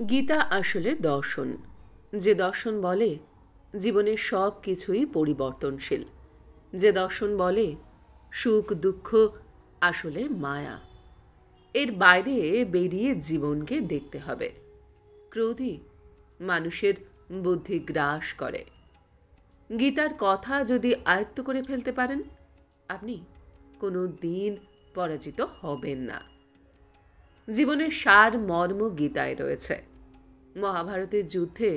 গীতা আসলে দর্শন, যে দর্শন বলে জীবনের সব কিছুই পরিবর্তনশীল, যে দর্শন বলে সুখ দুঃখ আসলে মায়া। এর বাইরে বেরিয়ে জীবনকে দেখতে হবে। ক্রোধই মানুষের বুদ্ধি গ্রাস করে। গীতার কথা যদি আয়ত্ত করে ফেলতে পারেন, আপনি কোনো দিন পরাজিত হবেন না। জীবনের সার মর্ম গীতায় রয়েছে। মহাভারতের যুদ্ধে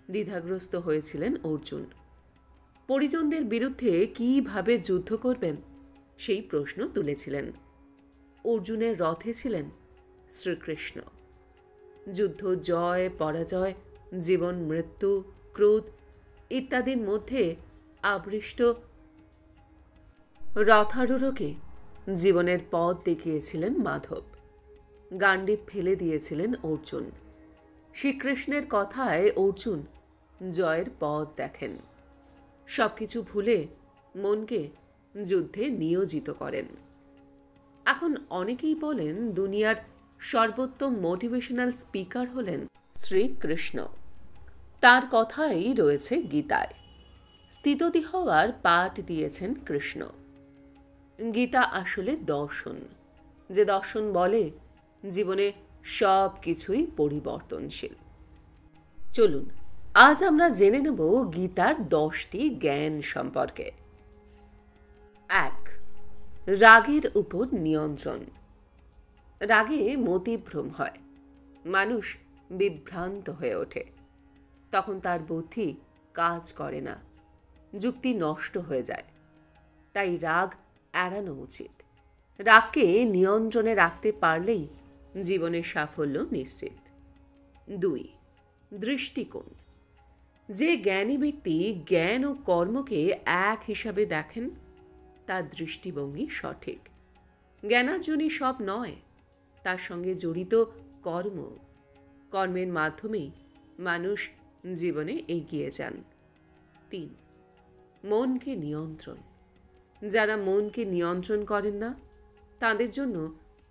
দ্বিধাগ্রস্ত হয়েছিলেন অর্জুন। পরিজনদের বিরুদ্ধে কিভাবে যুদ্ধ করবেন সেই প্রশ্ন তুলেছিলেন। অর্জুনের রথে ছিলেন শ্রীকৃষ্ণ। যুদ্ধ জয় পরাজয়, জীবন মৃত্যু, ক্রোধ ইত্যাদির মধ্যে আবৃষ্ট রথারূঢ়কে জীবনের পথ দেখিয়েছিলেন মাধব। গান্ডীব ফেলে দিয়েছিলেন অর্জুন। শ্রীকৃষ্ণের কথায় অর্জুন জয়ের পথ দেখেন। সবকিছু ভুলে মনকে যুদ্ধে নিয়োজিত করেন। এখন অনেকেই বলেন দুনিয়ার সর্বোত্তম মোটিভেশনাল স্পিকার হলেন শ্রীকৃষ্ণ। তার কথাই রয়েছে গীতায়। স্থিতধী হওয়ার পাঠ দিয়েছেন কৃষ্ণ। গীতা আসলে দর্শন, যে দর্শন বলে জীবনে সব কিছুই পরিবর্তনশীল। চলুন আজ আমরা জেনে নেব গীতার 10টি জ্ঞান সম্পর্কে। 1. রাগের উপর নিয়ন্ত্রণ। রাগে মতিভ্রম হয়, মানুষ বিভ্রান্ত হয়ে ওঠে। তখন তার বুদ্ধি কাজ করে না, যুক্তি নষ্ট হয়ে যায়। তাই রাগ এড়ানো উচিত। রাগকে নিয়ন্ত্রণে রাখতে পারলেই জীবনের সাফল্য নিশ্চিত। 2. দৃষ্টিকোণ। যে জ্ঞানী ব্যক্তি জ্ঞান ও কর্মকে এক হিসাবে দেখেন, তার দৃষ্টিভঙ্গি সঠিক। জ্ঞানার্জনই সব নয়, তার সঙ্গে জড়িত কর্ম। কর্মের মাধ্যমেই মানুষ জীবনে এগিয়ে যান। 3. মনকে নিয়ন্ত্রণ। যারা মনকে নিয়ন্ত্রণ করেন না, তাদের জন্য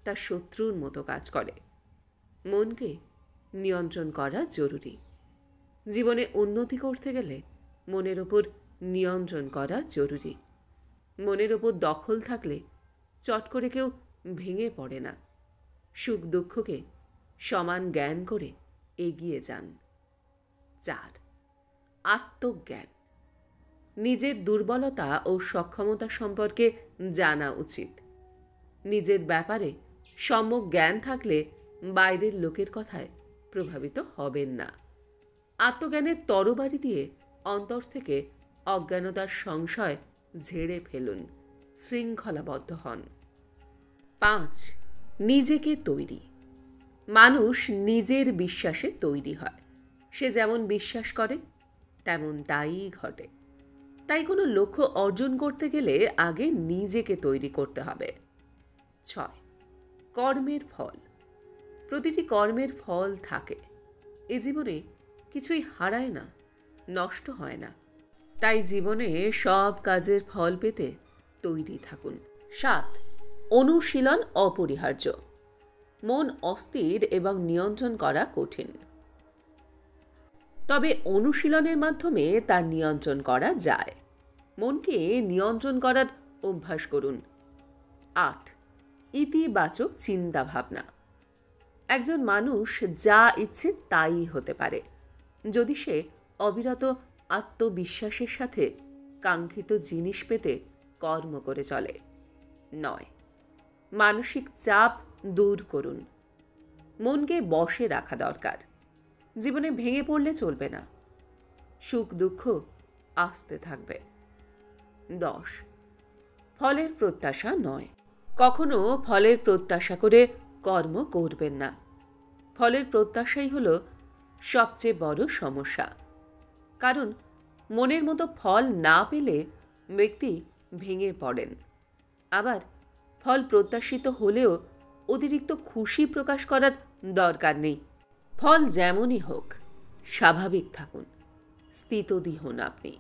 তা শত্রুর মতো কাজ করে। মনকে নিয়ন্ত্রণ করা জরুরি। জীবনে উন্নতি করতে গেলে মনের ওপর নিয়ন্ত্রণ করা জরুরি। মনের ওপর দখল থাকলে চট করে কেউ ভেঙে পড়ে না। সুখ দুঃখকে সমান জ্ঞান করে এগিয়ে যান। 4. আত্মজ্ঞান। নিজের দুর্বলতা ও সক্ষমতা সম্পর্কে জানা উচিত। নিজের ব্যাপারে সম্যক জ্ঞান থাকলে বাইরের লোকের কথায় প্রভাবিত হবেন না। আত্মজ্ঞানের তরবারি দিয়ে অন্তর থেকে অজ্ঞানতার সংশয় ঝেড়ে ফেলুন, শৃঙ্খলাবদ্ধ হন। 5. নিজেকে তৈরি। মানুষ নিজের বিশ্বাসে তৈরি হয়। সে যেমন বিশ্বাস করে তেমন তাই ঘটে। তাই কোনো লক্ষ্য অর্জন করতে গেলে আগে নিজেকে তৈরি করতে হবে। 6. কর্মের ফল। প্রতিটি কর্মের ফল থাকে। এ জীবনে কিছুই হারায় না, নষ্ট হয় না। তাই জীবনে সব কাজের ফল পেতে তৈরি থাকুন। 7. অনুশীলন অপরিহার্য। মন অস্থির এবং নিয়ন্ত্রণ করা কঠিন, তবে অনুশীলনের মাধ্যমে তা নিয়ন্ত্রণ করা যায়। মনকে নিয়ন্ত্রণ করার অভ্যাস করুন। 8. ইতিবাচক চিন্তা ভাবনা। একজন মানুষ যা ইচ্ছে তাই হতে পারে, যদি সে অবিরত আত্মবিশ্বাসের সাথে কাঙ্ক্ষিত জিনিস পেতে কর্ম করে চলে। 9. মানসিক চাপ দূর করুন। মনকে বশে রাখা দরকার। জীবনে ভেঙে পড়লে চলবে না। সুখ দুঃখ আসতে থাকবে। 10. ফলের প্রত্যাশা নয়। কখনো ফলের প্রত্যাশা করে কর্ম করবেন না। ফলের প্রত্যাশাই হলো সবচেয়ে বড় সমস্যা। কারণ মনের মতো ফল না পেলে ব্যক্তি ভেঙে পড়েন। আবার ফল প্রত্যাশিত হলেও অতিরিক্ত খুশি প্রকাশ করার দরকার নেই। ফল যেমনই হোক, স্বাভাবিক থাকুন, স্থিতধী হন আপনি।